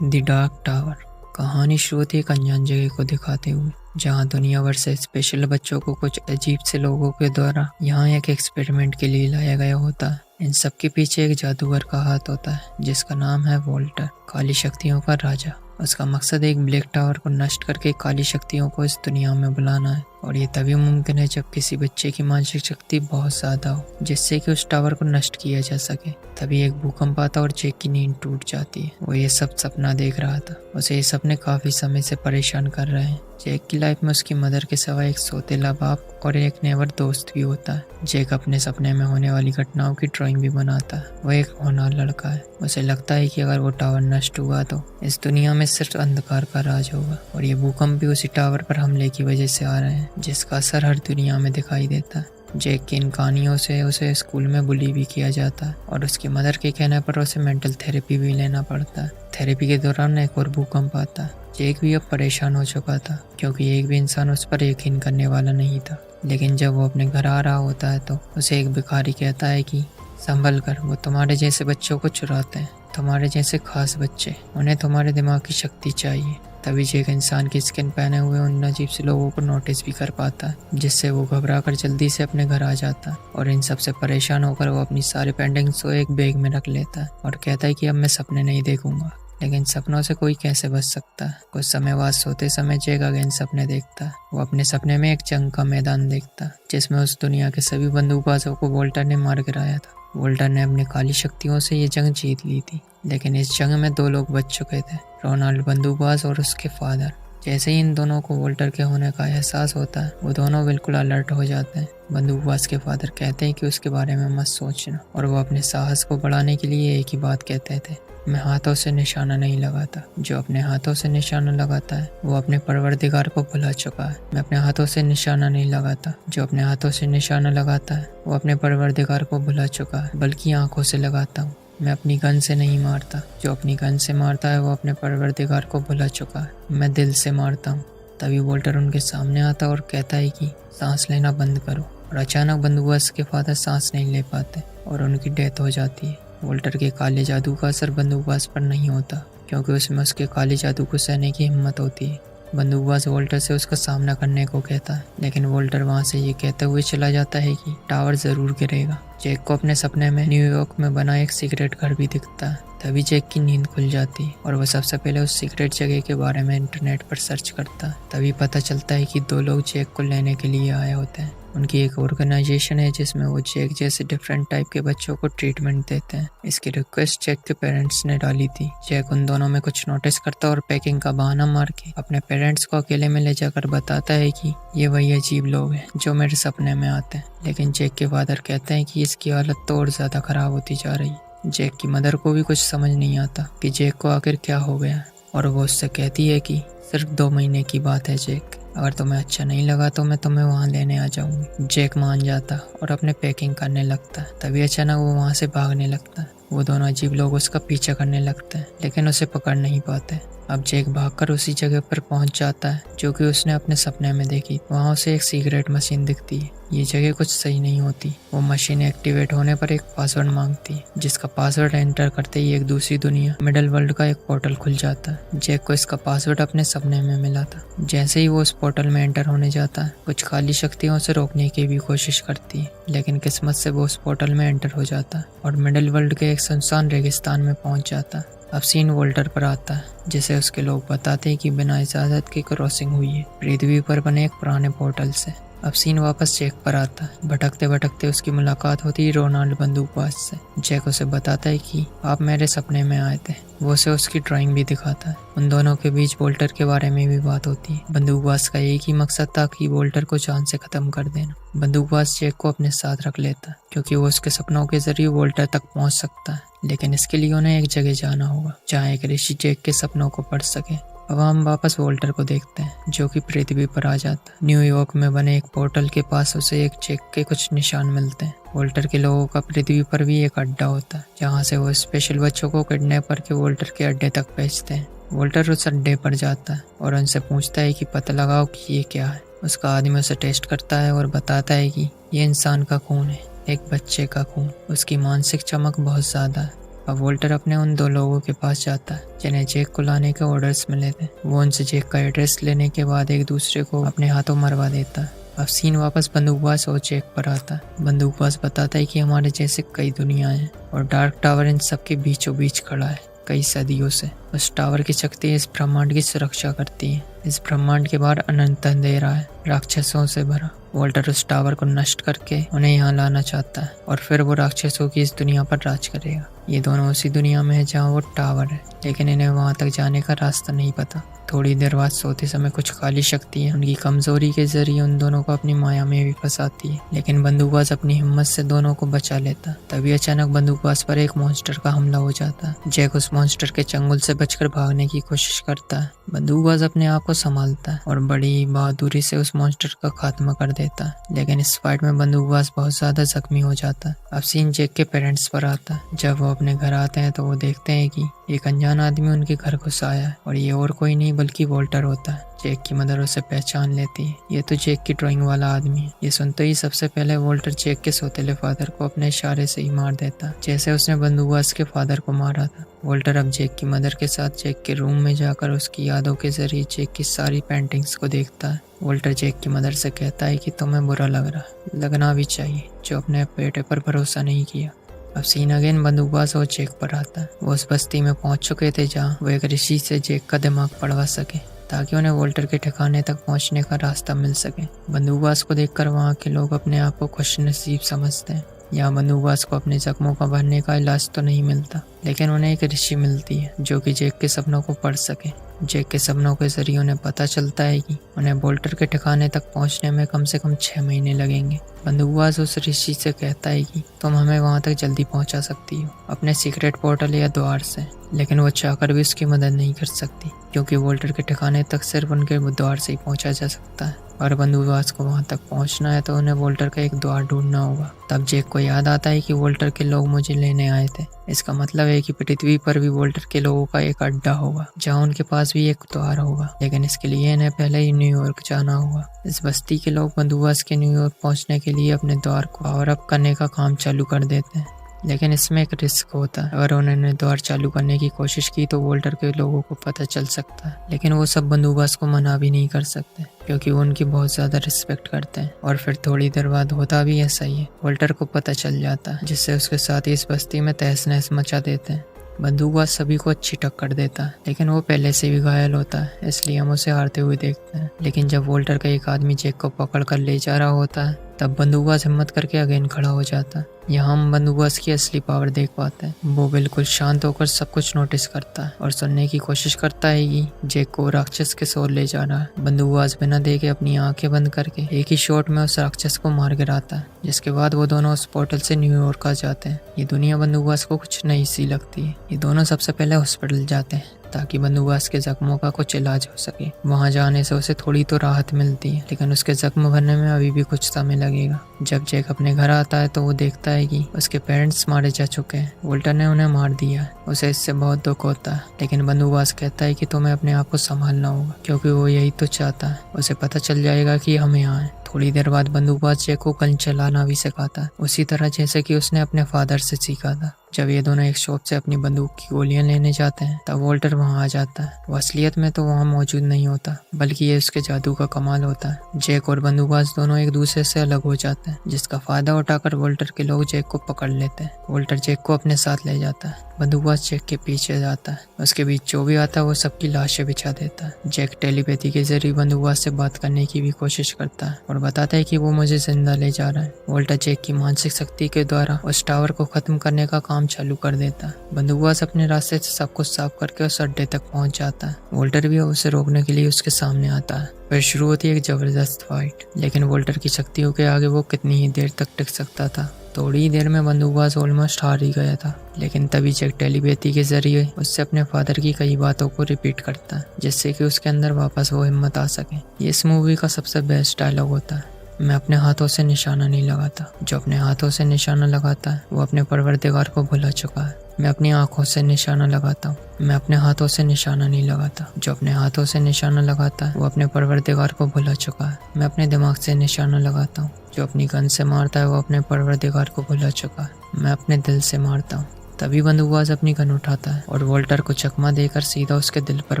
The dark tower. कहानी शुरू होती है एक अनजान जगह को दिखाते हुए, जहां दुनिया भर से स्पेशल बच्चों को कुछ अजीब से लोगों के द्वारा यहाँ एक एक्सपेरिमेंट के लिए लाया गया होता है। इन सब के पीछे एक जादूगर का हाथ होता है जिसका नाम है वोल्टर, काली शक्तियों का राजा। उसका मकसद एक ब्लैक टावर को नष्ट करके काली शक्तियों को इस दुनिया में बुलाना है, और ये तभी मुमकिन है जब किसी बच्चे की मानसिक शक्ति बहुत ज्यादा हो जिससे कि उस टावर को नष्ट किया जा सके। तभी एक भूकंप आता और जैक की नींद टूट जाती है। वो ये सब सपना देख रहा था। उसे ये सपने काफी समय से परेशान कर रहे हैं। जैक की लाइफ में उसकी मदर के सिवा एक सौतेला बाप और एक नेवर दोस्त भी होता है। जैक अपने सपने में होने वाली घटनाओं की ड्राइंग भी बनाता है। वो एक होनहार लड़का है। उसे लगता है कि अगर वो टावर नष्ट हुआ तो इस दुनिया में सिर्फ अंधकार का राज होगा, और ये भूकंप भी उसी टावर पर हमले की वजह से आ रहे हैं जिसका असर हर दुनिया में दिखाई देता है। जैक की इन कहानियों से उसे स्कूल में बुली भी किया जाता है, और उसकी मदर के कहने पर उसे मेंटल थेरेपी भी लेना पड़ता है। थेरेपी के दौरान एक और भूकंप आता है। जैक भी अब परेशान हो चुका था क्योंकि एक भी इंसान उस पर यकीन करने वाला नहीं था। लेकिन जब वो अपने घर आ रहा होता है तो उसे एक भिखारी कहता है कि संभल कर, वो तुम्हारे जैसे बच्चों को चुराते हैं, तुम्हारे जैसे खास बच्चे, उन्हें तुम्हारे दिमाग की शक्ति चाहिए। तभी जैक इंसान की स्किन पहने हुए उन अजीब से लोगों को नोटिस भी कर पाता है, जिससे वो घबरा कर जल्दी से अपने घर आ जाता है। और इन सब से परेशान होकर वो अपनी सारी पेंटिंग्स को एक बैग में रख लेता है और कहता है कि अब मैं सपने नहीं देखूंगा। लेकिन सपनों से कोई कैसे बच सकता है। कुछ समय बाद सोते समय जैक अगेन सपने देखता है। वो अपने सपने में एक जंग का मैदान देखता है जिसमें उस दुनिया के सभी बंदूकबाजों को वोल्टर ने मार गिराया था। वोल्टर ने अपनी काली शक्तियों से ये जंग जीत ली थी, लेकिन इस जंग में दो लोग बच चुके थे, रोनाल्ड बंदूकबाज और उसके फादर। जैसे ही इन दोनों को वोल्टर के होने का एहसास होता है, वो दोनों बिल्कुल अलर्ट हो जाते हैं। बंदूकबाज के फादर कहते हैं कि उसके बारे में मत सोचना, और वो अपने साहस को बढ़ाने के लिए एक ही बात कहते थे, मैं हाथों से निशाना नहीं लगाता। जो अपने हाथों से निशाना लगाता है वो अपने परवरदिगार को भुला चुका है। मैं अपने हाथों से निशाना नहीं लगाता। जो अपने हाथों से निशाना लगाता है वो अपने परवरदिगार को भुला चुका है, बल्कि आंखों से लगाता हूँ। मैं अपनी गन से नहीं मारता। जो अपनी गन से मारता है वो अपने परवरदिगार को भुला चुका है। मैं दिल से मारता हूँ। तभी वोल्टर उनके सामने आता और कहता है कि सांस लेना बंद करो। और अचानक बंदूकबाज के फादर सांस नहीं ले पाते और उनकी डेथ हो जाती है। वोल्टर के काले जादू का असर बंदूकबाज पर नहीं होता क्योंकि उसमें उसके काले जादू को सहने की हिम्मत होती है। बंदूकबाज वोल्टर से उसका सामना करने को कहता है, लेकिन वोल्टर वहां से ये कहते हुए चला जाता है कि टावर जरूर गिरेगा। जैक को अपने सपने में न्यूयॉर्क में बना एक सीक्रेट घर भी दिखता है। तभी जैक की नींद खुल जाती है और वह सबसे पहले उस सीक्रेट जगह के बारे में इंटरनेट पर सर्च करता है। तभी पता चलता है कि दो लोग जैक को लेने के लिए आए होते हैं। उनकी एक ऑर्गेनाइजेशन है जिसमें वो जैक जैसे डिफरेंट टाइप के बच्चों को ट्रीटमेंट देते हैं। इसकी रिक्वेस्ट जैक के पेरेंट्स ने डाली थी। जैक उन दोनों में कुछ नोटिस करता और पैकिंग का बहाना मार के अपने पेरेंट्स को अकेले में ले जाकर बताता है कि ये वही अजीब लोग हैं जो मेरे सपने में आते हैं। लेकिन जैक के फादर कहते हैं कि इसकी हालत तो और ज्यादा खराब होती जा रही है। जैक की मदर को भी कुछ समझ नहीं आता कि जैक को आखिर क्या हो गया है, और वो उससे कहती है कि सिर्फ 2 महीने की बात है जैक, अगर तुम्हें अच्छा नहीं लगा तो मैं तुम्हें वहाँ लेने आ जाऊंगी। जैक मान जाता और अपने पैकिंग करने लगता है। तभी अचानक वो वहाँ से भागने लगता है। वो दोनों अजीब लोग उसका पीछा करने लगते हैं लेकिन उसे पकड़ नहीं पाते। अब जैक भागकर उसी जगह पर पहुंच जाता है जो कि उसने अपने सपने में देखी। वहाँ उसे एक सीक्रेट मशीन दिखती है। ये जगह कुछ सही नहीं होती। वो मशीन एक्टिवेट होने पर एक पासवर्ड मांगती है, जिसका पासवर्ड एंटर करते ही एक दूसरी दुनिया मिडल वर्ल्ड का एक पोर्टल खुल जाता है। जैक को इसका पासवर्ड अपने सपने में मिला था। जैसे ही वो उस पोर्टल में एंटर होने जाता है, कुछ काली शक्तियों से रोकने की भी कोशिश करती है, लेकिन किस्मत से वो उस पोर्टल में एंटर हो जाता है और मिडल वर्ल्ड के एक सुनसान रेगिस्तान में पहुंच जाता है। अब सीन वोल्टर पर आता है, जिसे उसके लोग बताते हैं कि बिना इजाजत की क्रॉसिंग हुई है पृथ्वी पर बने एक पुराने पोर्टल से। अब सीन वापस जैक पर आता है। भटकते भटकते उसकी मुलाकात होती है रोनाल्ड बंदूकबाज से। जैक उसे बताता है कि आप मेरे सपने में आए थे। वो उसे उसकी ड्राइंग भी दिखाता है। उन दोनों के बीच वोल्टर के बारे में भी बात होती है। बंदूकबाज का एक ही मकसद था कि वोल्टर को जान से खत्म कर देना। बंदूकबाज जैक को अपने साथ रख लेता है क्योंकि वो उसके सपनों के जरिए वोल्टर तक पहुंच सकता है, लेकिन इसके लिए उन्हें एक जगह जाना होगा जहाँ एक ऋषि जैक के सपनों को पढ़ सके। अब हम वापस वोल्टर को देखते हैं जो कि पृथ्वी पर आ जाता है। न्यूयॉर्क में बने एक पोर्टल के पास उसे एक जैक के कुछ निशान मिलते हैं। वोल्टर के लोगों का पृथ्वी पर भी एक अड्डा होता है जहाँ से वो स्पेशल बच्चों को किडनैप करके वोल्टर के अड्डे तक भेजते हैं। वोल्टर उस अड्डे पर जाता है और उनसे पूछता है कि पता लगाओ कि ये क्या है। उसका आदमी उसे टेस्ट करता है और बताता है कि ये इंसान का खून है, एक बच्चे का खून। उसकी मानसिक चमक बहुत ज्यादा है। अब वोल्टर अपने उन 2 लोगों के पास जाता है जिन्हें जैक को लाने के ऑर्डर्स मिले थे। वो उनसे जैक का एड्रेस लेने के बाद एक दूसरे को अपने हाथों मरवा देता है। अब सीन वापस बंदूकबाज और जैक पर आता है। बंदूकबाज बताता है कि हमारे जैसे कई दुनिया हैं और डार्क टावर इन सबके बीचों बीच खड़ा है कई सदियों से। उस टावर की शक्ति इस ब्रह्मांड की सुरक्षा करती है। इस ब्रह्मांड के बाहर अनंत अंधेरा है, राक्षसों से भरा। वोल्टर उस टावर को नष्ट करके उन्हें यहाँ लाना चाहता है और फिर वो राक्षसों की इस दुनिया पर राज करेगा। ये दोनों उसी दुनिया में है जहाँ वो टावर है, लेकिन इन्हें वहाँ तक जाने का रास्ता नहीं पता। थोड़ी देर बाद सोते समय कुछ काली शक्तियाँ उनकी कमजोरी के जरिए उन दोनों को अपनी माया में भी फंसाती है, लेकिन बंदूकबाज अपनी हिम्मत से दोनों को बचा लेता। तभी अचानक बंदूकबाज पर एक मॉन्स्टर का हमला हो जाता है। जैक उस मॉन्स्टर के चंगुल से बचकर भागने की कोशिश करता है। बंदूकबाज अपने आप को संभालता है और बड़ी बहादुरी से उस मॉन्स्टर का खात्मा कर देता है, लेकिन इस फाइट में बंदूकबाज बहुत ज्यादा जख्मी हो जाता है। अब सीन जैक के पेरेंट्स पर आता है। जब वो अपने घर आते हैं तो वो देखते हैं कि एक अनजान आदमी उनके घर घुस आया है और ये और कोई नहीं बल्कि वोल्टर होता है। जैक की मदर उसे पहचान लेती है। ये तो जैक की ड्राइंग वाला आदमी है। ये सुनते ही सबसे पहले वोल्टर जैक के सौतेले फादर को अपने इशारे से ही मार देता, जैसे उसने बंदूकबाज के फादर को मारा था। वोल्टर अब जैक की मदर के साथ जैक के रूम में जाकर उसकी यादों के जरिए जैक की सारी पेंटिंग्स को देखता है। वोल्टर जैक की मदर से कहता है कि तुम्हें बुरा लगना भी चाहिए जो अपने बेटे पर भरोसा नहीं किया। अब सीन अगेन बंदूकबाज और जैक पर आता है। वो उस बस्ती में पहुंच चुके थे जहाँ वो एक ऋषि से जैक का दिमाग पढ़वा सके ताकि उन्हें वोल्टर के ठिकाने तक पहुंचने का रास्ता मिल सके। बंदूकबाज को देखकर वहाँ के लोग अपने आप को खुशनसीब समझते हैं। यहाँ बंदूकबाज को अपने जख्मों का भरने का इलाज तो नहीं मिलता, लेकिन उन्हें एक ऋषि मिलती है जो कि जैक के सपनों को पढ़ सके। जैक के सपनों के जरिए उन्हें पता चलता है कि उन्हें वोल्टर के ठिकाने तक पहुंचने में कम से कम 6 महीने लगेंगे। बंदूकबाज उस ऋषि से कहता है कि तुम हमें वहां तक जल्दी पहुंचा सकती हो अपने सीक्रेट पोर्टल या द्वार से, लेकिन वो चाहकर भी उसकी मदद नहीं कर सकती क्योंकि वोल्टर के ठिकाने तक सिर्फ उनके द्वार से ही पहुंचा जा सकता है और बंदूकबाज को वहां तक पहुंचना है तो उन्हें वोल्टर का एक द्वार ढूंढना होगा। तब जैक को याद आता है कि वोल्टर के लोग मुझे लेने आए थे। इसका मतलब है कि पृथ्वी पर भी वोल्टर के लोगों का एक अड्डा होगा जहां उनके पास भी एक द्वार होगा, लेकिन इसके लिए इन्हें पहले ही न्यूयॉर्क जाना होगा। इस बस्ती के लोग बंदूकबाज के न्यूयॉर्क पहुंचने के लिए अपने द्वार को पावर अप करने का काम चालू कर देते हैं, लेकिन इसमें एक रिस्क होता है। अगर उन्होंने द्वार चालू करने की कोशिश की तो वोल्टर के लोगों को पता चल सकता है, लेकिन वो सब बंदूकबाज को मना भी नहीं कर सकते क्योंकि वो उनकी बहुत ज्यादा रिस्पेक्ट करते हैं। और फिर थोड़ी देर बाद होता भी ऐसा ही है। वोल्टर को पता चल जाता है, जिससे उसके साथ ही इस बस्ती में तहस नहस मचा देते हैं। बंदूकबाज सभी को अच्छी टक्कर देता है, लेकिन वो पहले से भी घायल होता है, इसलिए हम उसे हारते हुए देखते हैं। लेकिन जब वोल्टर का एक आदमी जैक को पकड़ कर ले जा रहा होता है तब बंदूकबाज हिम्मत करके अगेन खड़ा हो जाता है। यहाँ हम बंदूकबाज की असली पावर देख पाते हैं। वो बिल्कुल शांत होकर सब कुछ नोटिस करता है और सुनने की कोशिश करता है कि जैक को राक्षस के सोर ले जा रहा है। बंदूकबाज बिना देखे अपनी आंखें बंद करके एक ही शॉट में उस राक्षस को मार गिराता है, जिसके बाद वो दोनों उस पोर्टल से न्यूयॉर्क आ जाते हैं। ये दुनिया बंदूकबाज को कुछ नई सी लगती है। ये दोनों सबसे पहले हॉस्पिटल जाते हैं ताकि बंदूकबाज के जख्मों का कुछ इलाज हो सके। वहां जाने से उसे थोड़ी तो राहत मिलती है, लेकिन उसके जख्म भरने में अभी भी कुछ समय लगेगा। जब जैक अपने घर आता है तो वो देखता है कि उसके पेरेंट्स मारे जा चुके हैं। वोल्टर ने उन्हें मार दिया है। उसे इससे बहुत दुख होता है, लेकिन बंदूकबाज कहता है कि तुम्हें अपने आप को संभालना होगा क्योंकि वो यही तो चाहता है। उसे पता चल जाएगा कि हम यहाँ हैं। थोड़ी देर बाद बंदूकबाज जैक को गन चलाना भी सिखाता है, उसी तरह जैसे कि उसने अपने फादर से सीखा था। जब ये दोनों एक शॉप से अपनी बंदूक की गोलियां लेने जाते हैं तब वोल्टर वहां आ जाता है। वो असलियत में तो वहां मौजूद नहीं होता, बल्कि ये उसके जादू का कमाल होता है। जैक और बंदूकबाज दोनों एक दूसरे से अलग हो जाते हैं, जिसका फायदा उठाकर वोल्टर के लोग जैक को पकड़ लेते हैं। वोल्टर जैक को अपने साथ ले जाता है। बंदूकबाज जैक के पीछे जाता है। उसके बीच जो भी आता है वो सबकी लाशें बिछा देता है। जैक टेलीपैथी के जरिए बंदूकबाज से बात करने की भी कोशिश करता है और बताता है कि वो मुझे जिंदा ले जा रहा है। वोल्टर जैक की मानसिक शक्ति के द्वारा उस टावर को खत्म करने का काम चालू कर देता है। बंदूकबाज अपने रास्ते से सब कुछ साफ करके उस अड्डे तक पहुंच जाता है। वोल्टर भी उसे रोकने के लिए उसके सामने आता है। फिर शुरू होती है एक जबरदस्त फाइट, लेकिन वोल्टर की शक्तियों के आगे वो कितनी ही देर तक टिक सकता था। थोड़ी ही देर में बंदूकबाज ऑलमोस्ट हार ही गया था, लेकिन तभी जैक टेलीपैथी के जरिए उससे अपने फादर की कई बातों को रिपीट करता है, जिससे कि उसके अंदर वापस वो हिम्मत आ सके। ये इस मूवी का सबसे बेस्ट डायलॉग होता है, मैं अपने हाथों से निशाना नहीं लगाता, जो अपने हाथों से निशाना लगाता है वो अपने परवरदिगार को भुला चुका है। मैं अपनी आंखों से निशाना लगाता हूँ, मैं अपने हाथों से निशाना नहीं लगाता, जो अपने हाथों से निशाना लगाता है वो अपने परवरदिगार को भुला चुका है। मैं अपने दिमाग से निशाना लगाता हूँ, जो अपनी गन से मारता है वो अपने परवरदिगार को भुला चुका है। मैं अपने दिल से मारता हूँ, तभी बंदूकबाज अपनी गन उठाता है और वॉल्टर को चकमा देकर सीधा उसके दिल पर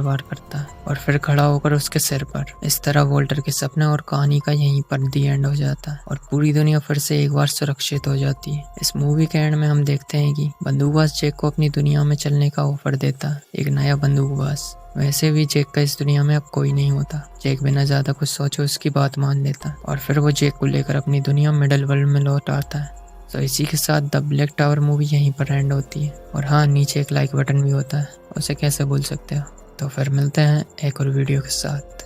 वार करता है और फिर खड़ा होकर उसके सिर पर। इस तरह वॉल्टर के सपने और कहानी का यहीं पर दी एंड हो जाता है और पूरी दुनिया फिर से एक बार सुरक्षित हो जाती है। इस मूवी के एंड में हम देखते हैं कि बंदूकबाज जैक को अपनी दुनिया में चलने का ऑफर देता है, एक नया बंदूकबाज। वैसे भी जैक का इस दुनिया में अब कोई नहीं होता। जैक बिना ज्यादा कुछ सोचे उसकी बात मान लेता और फिर वो जैक को लेकर अपनी दुनिया मिडल वर्ल्ड में लौट आता है। तो इसी के साथ द ब्लैक टावर मूवी यहीं पर एंड होती है। और हाँ, नीचे एक लाइक बटन भी होता है, उसे कैसे भूल सकते हो। तो फिर मिलते हैं एक और वीडियो के साथ।